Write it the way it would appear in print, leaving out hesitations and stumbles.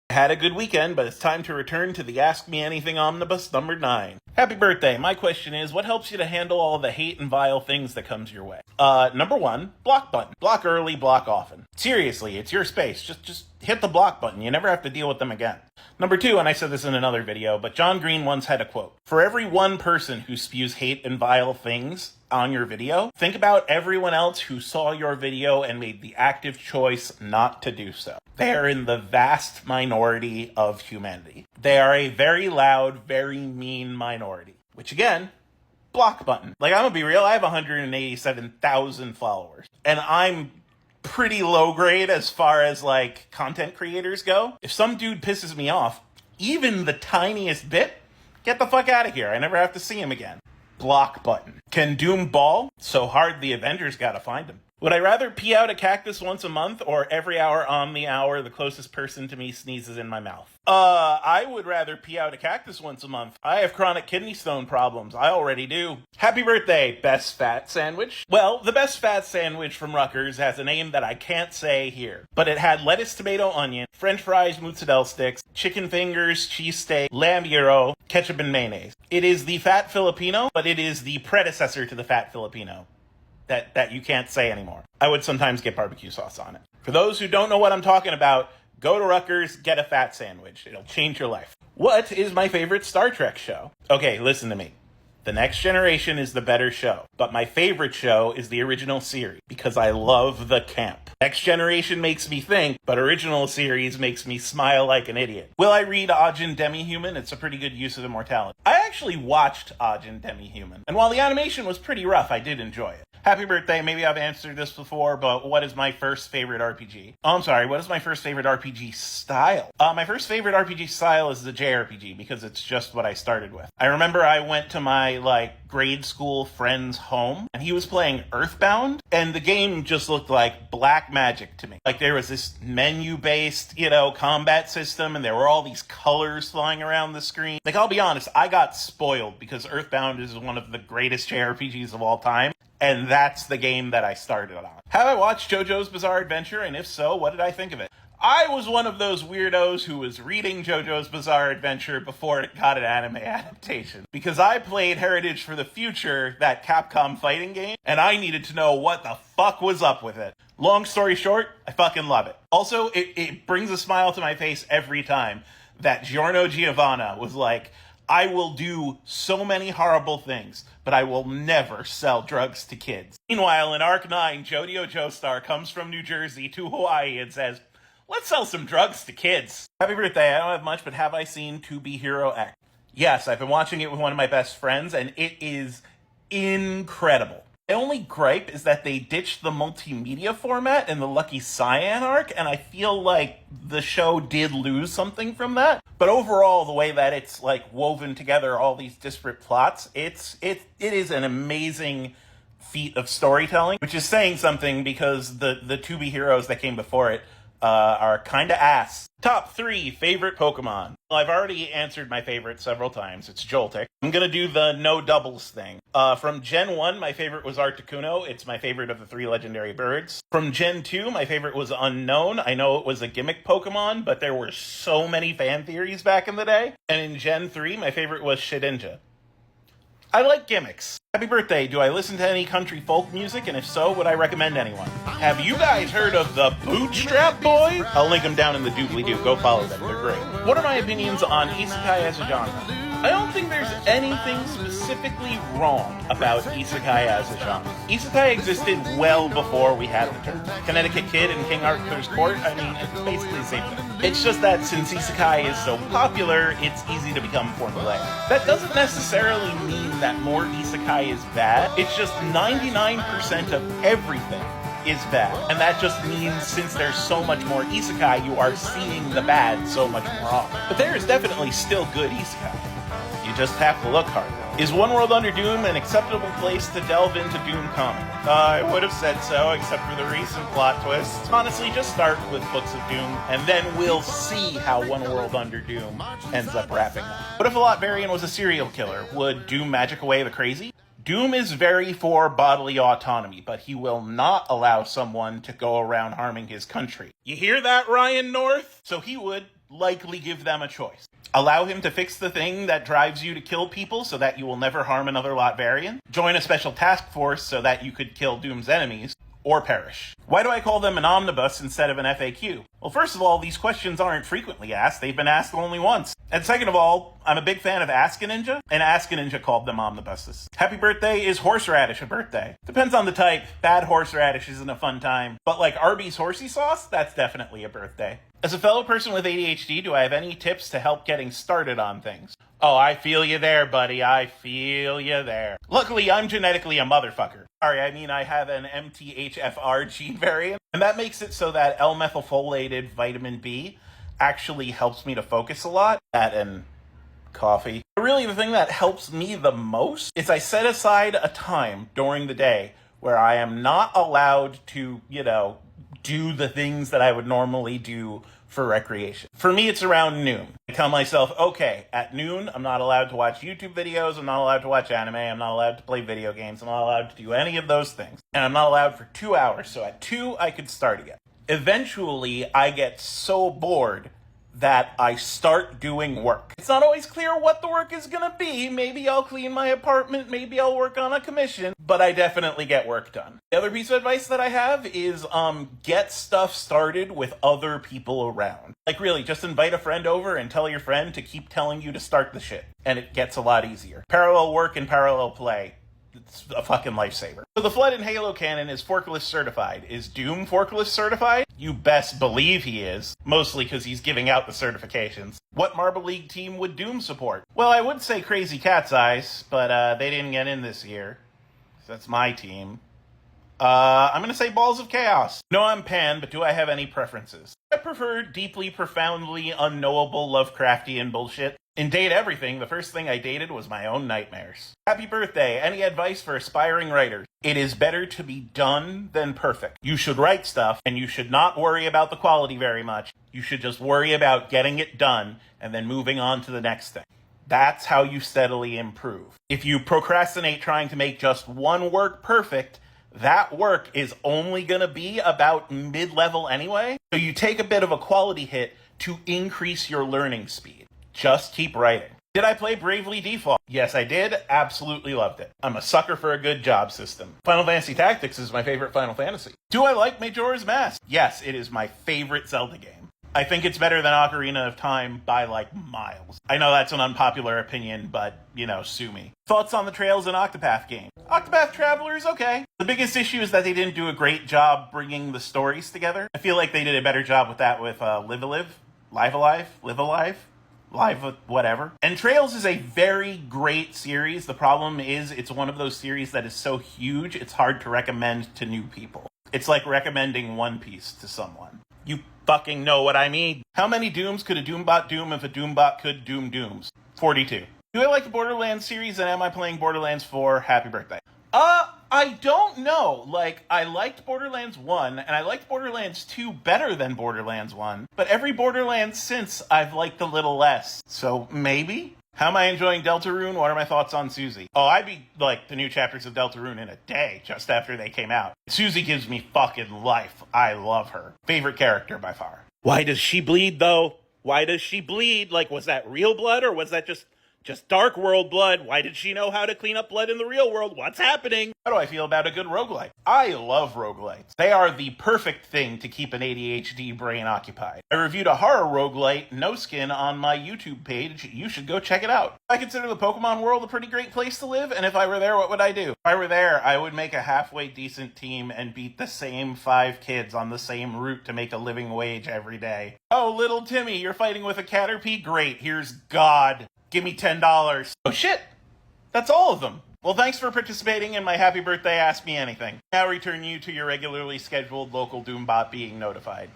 I had a good weekend, but it's time to return to the Ask Me Anything omnibus number 9. Happy birthday. My question is, what helps you to handle all the hate and vile things that comes your way? Number 1, block button. Block early, block often. Seriously, it's your space. Just hit the block button. You never have to deal with them again. Number 2, and I said this in another video, but John Green once had a quote. For every one person who spews hate and vile things on your video, think about everyone else who saw your video and made the active choice not to do so. They are in the vast minority of humanity. They are a very loud, very mean minority. Which again, block button. Like, I'm gonna be real, I have 187,000 followers. And I'm pretty low grade as far as, like, content creators go. If some dude pisses me off, even the tiniest bit, get the fuck out of here. I never have to see him again. Block button. Can Doom ball? So hard the Avengers gotta find him. Would I rather pee out a cactus once a month or every hour on the hour the closest person to me sneezes in my mouth? I would rather pee out a cactus once a month. I have chronic kidney stone problems. I already do. Happy birthday, Best Fat Sandwich. Well, the Best Fat Sandwich from Rutgers has a name that I can't say here, but it had lettuce, tomato, onion, french fries, mozzarella sticks, chicken fingers, cheesesteak, lamb gyro, ketchup, and mayonnaise. It is the Fat Filipino, but it is the predecessor to the Fat Filipino. That you can't say anymore. I would sometimes get barbecue sauce on it. For those who don't know what I'm talking about, go to Rutgers, get a fat sandwich. It'll change your life. What is my favorite Star Trek show? Okay, listen to me. The Next Generation is the better show, but my favorite show is the original series because I love the camp. Next Generation makes me think, but original series makes me smile like an idiot. Will I read Ajin Demi-Human? It's a pretty good use of immortality. I actually watched Ajin Demi-Human, and while the animation was pretty rough, I did enjoy it. Happy birthday. Maybe I've answered this before, but what is my first favorite RPG? Oh, I'm sorry. What is my first favorite RPG style? My first favorite RPG style is the JRPG because it's just what I started with. I remember I went to my, grade school friend's home and he was playing Earthbound and the game just looked like black magic to me. Like, there was this menu-based, combat system and there were all these colors flying around the screen. Like, I'll be honest, I got spoiled because Earthbound is one of the greatest JRPGs of all time. And that's the game that I started on. Have I watched JoJo's Bizarre Adventure? And if so, what did I think of it? I was one of those weirdos who was reading JoJo's Bizarre Adventure before it got an anime adaptation. Because I played Heritage for the Future, that Capcom fighting game, and I needed to know what the fuck was up with it. Long story short, I fucking love it. Also, it brings a smile to my face every time that Giorno Giovanna was like, I will do so many horrible things, but I will never sell drugs to kids. Meanwhile, in Arc 9, Jodio Joestar comes from New Jersey to Hawaii and says, let's sell some drugs to kids. Happy birthday. I don't have much, but have I seen To Be Hero X? Yes, I've been watching it with one of my best friends, and it is incredible. My only gripe is that they ditched the multimedia format in the Lucky Cyan arc, and I feel like the show did lose something from that. But overall, the way that it's woven together all these disparate plots, it is an amazing feat of storytelling, which is saying something because the 2B heroes that came before it are kind of ass. Top 3 favorite Pokemon. Well, I've already answered my favorite several times. It's Joltik. I'm gonna do the no doubles thing. From Gen 1, my favorite was Articuno. It's my favorite of the 3 legendary birds. From Gen 2, my favorite was Unknown. I know it was a gimmick Pokemon, but there were so many fan theories back in the day. And in Gen 3, my favorite was Shedinja. I like gimmicks. Happy birthday. Do I listen to any country folk music? And if so, would I recommend anyone? Have you guys heard of the Bootstrap Boys? I'll link them down in the doobly-doo. Go follow them. They're great. What are my opinions on isekai as a genre? I don't think there's anything specifically wrong about isekai as a genre. Isekai existed well before we had the term. Connecticut Kid and King Arthur's Court, it's basically the same thing. It's just that since isekai is so popular, it's easy to become formulaic. That doesn't necessarily mean that more isekai is bad. It's just 99% of everything is bad. And that just means since there's so much more isekai, you are seeing the bad so much more often. But there is definitely still good isekai. You just have to look harder. Is One World Under Doom an acceptable place to delve into Doom comics? I would have said so, except for the recent plot twists. Honestly, just start with Books of Doom, and then we'll see how One World Under Doom ends up wrapping up. What if a Latvarian was a serial killer? Would Doom magic away the crazy? Doom is very for bodily autonomy, but he will not allow someone to go around harming his country. You hear that, Ryan North? So he would likely give them a choice. Allow him to fix the thing that drives you to kill people so that you will never harm another Latvarian. Join a special task force so that you could kill Doom's enemies. Or perish. Why do I call them an omnibus instead of an FAQ? Well, first of all, these questions aren't frequently asked. They've been asked only once. And second of all, I'm a big fan of Ask a Ninja, and Ask a Ninja called them omnibuses. Happy birthday, is horseradish a birthday? Depends on the type. Bad horseradish isn't a fun time. But like Arby's horsey sauce, that's definitely a birthday. As a fellow person with ADHD, do I have any tips to help getting started on things? Oh, I feel you there, buddy. I feel you there. Luckily, I'm genetically a motherfucker. Sorry, I mean I have an MTHFR gene variant, and that makes it so that L-methylfolated vitamin B actually helps me to focus a lot. That and coffee. But really, the thing that helps me the most is I set aside a time during the day where I am not allowed to, do the things that I would normally do for recreation. For me, it's around noon. I tell myself, okay, at noon, I'm not allowed to watch YouTube videos, I'm not allowed to watch anime, I'm not allowed to play video games, I'm not allowed to do any of those things. And I'm not allowed for 2 hours, so at 2, I could start again. Eventually, I get so bored that I start doing work. It's not always clear what the work is gonna be. Maybe I'll clean my apartment, maybe I'll work on a commission, but I definitely get work done. The other piece of advice that I have is get stuff started with other people around. Like really, just invite a friend over and tell your friend to keep telling you to start the shit. And it gets a lot easier. Parallel work and parallel play. It's a fucking lifesaver. So the Flood and Halo canon is forklift certified. Is Doom forklift certified? You best believe he is. Mostly because he's giving out the certifications. What Marble League team would Doom support? Well, I would say Crazy Cat's Eyes, but they didn't get in this year. That's my team. I'm gonna say Balls of Chaos. No, I'm Pan, but do I have any preferences? I prefer deeply, profoundly unknowable Lovecraftian bullshit. In Date Everything, the first thing I dated was my own nightmares. Happy birthday. Any advice for aspiring writers? It is better to be done than perfect. You should write stuff, and you should not worry about the quality very much. You should just worry about getting it done, and then moving on to the next thing. That's how you steadily improve. If you procrastinate trying to make just one work perfect, that work is only going to be about mid-level anyway. So you take a bit of a quality hit to increase your learning speed. Just keep writing. Did I play Bravely Default? Yes, I did. Absolutely loved it. I'm a sucker for a good job system. Final Fantasy Tactics is my favorite Final Fantasy. Do I like Majora's Mask? Yes, it is my favorite Zelda game. I think it's better than Ocarina of Time by miles. I know that's an unpopular opinion, but, sue me. Thoughts on the Trails and Octopath game? Octopath Traveler is okay. The biggest issue is that they didn't do a great job bringing the stories together. I feel like they did a better job with that with Live Alive, Live Alive, whatever. And Trails is a very great series. The problem is it's one of those series that is so huge, it's hard to recommend to new people. It's like recommending One Piece to someone. You fucking know what I mean. How many Dooms could a Doombot doom if a Doombot could doom Dooms? 42. Do I like the Borderlands series, and am I playing Borderlands 4? Happy birthday. I don't know. I liked Borderlands 1, and I liked Borderlands 2 better than Borderlands 1, but every Borderlands since I've liked a little less. So, maybe? How am I enjoying Deltarune? What are my thoughts on Susie? Oh, I'd be the new chapters of Deltarune in a day, just after they came out. Susie gives me fucking life. I love her. Favorite character by far. Why does she bleed, though? Why does she bleed? Was that real blood, or was that just Dark World blood? Why did she know how to clean up blood in the real world? What's happening? How do I feel about a good roguelite? I love roguelites. They are the perfect thing to keep an ADHD brain occupied. I reviewed a horror roguelite, No Skin, on my YouTube page. You should go check it out. I consider the Pokemon world a pretty great place to live, and if I were there, what would I do? If I were there, I would make a halfway decent team and beat the same 5 kids on the same route to make a living wage every day. Oh, little Timmy, you're fighting with a Caterpie? Great, here's God. Give me $10. Oh shit! That's all of them. Well, thanks for participating in my happy birthday Ask Me Anything. Now return you to your regularly scheduled local Doombot being notified.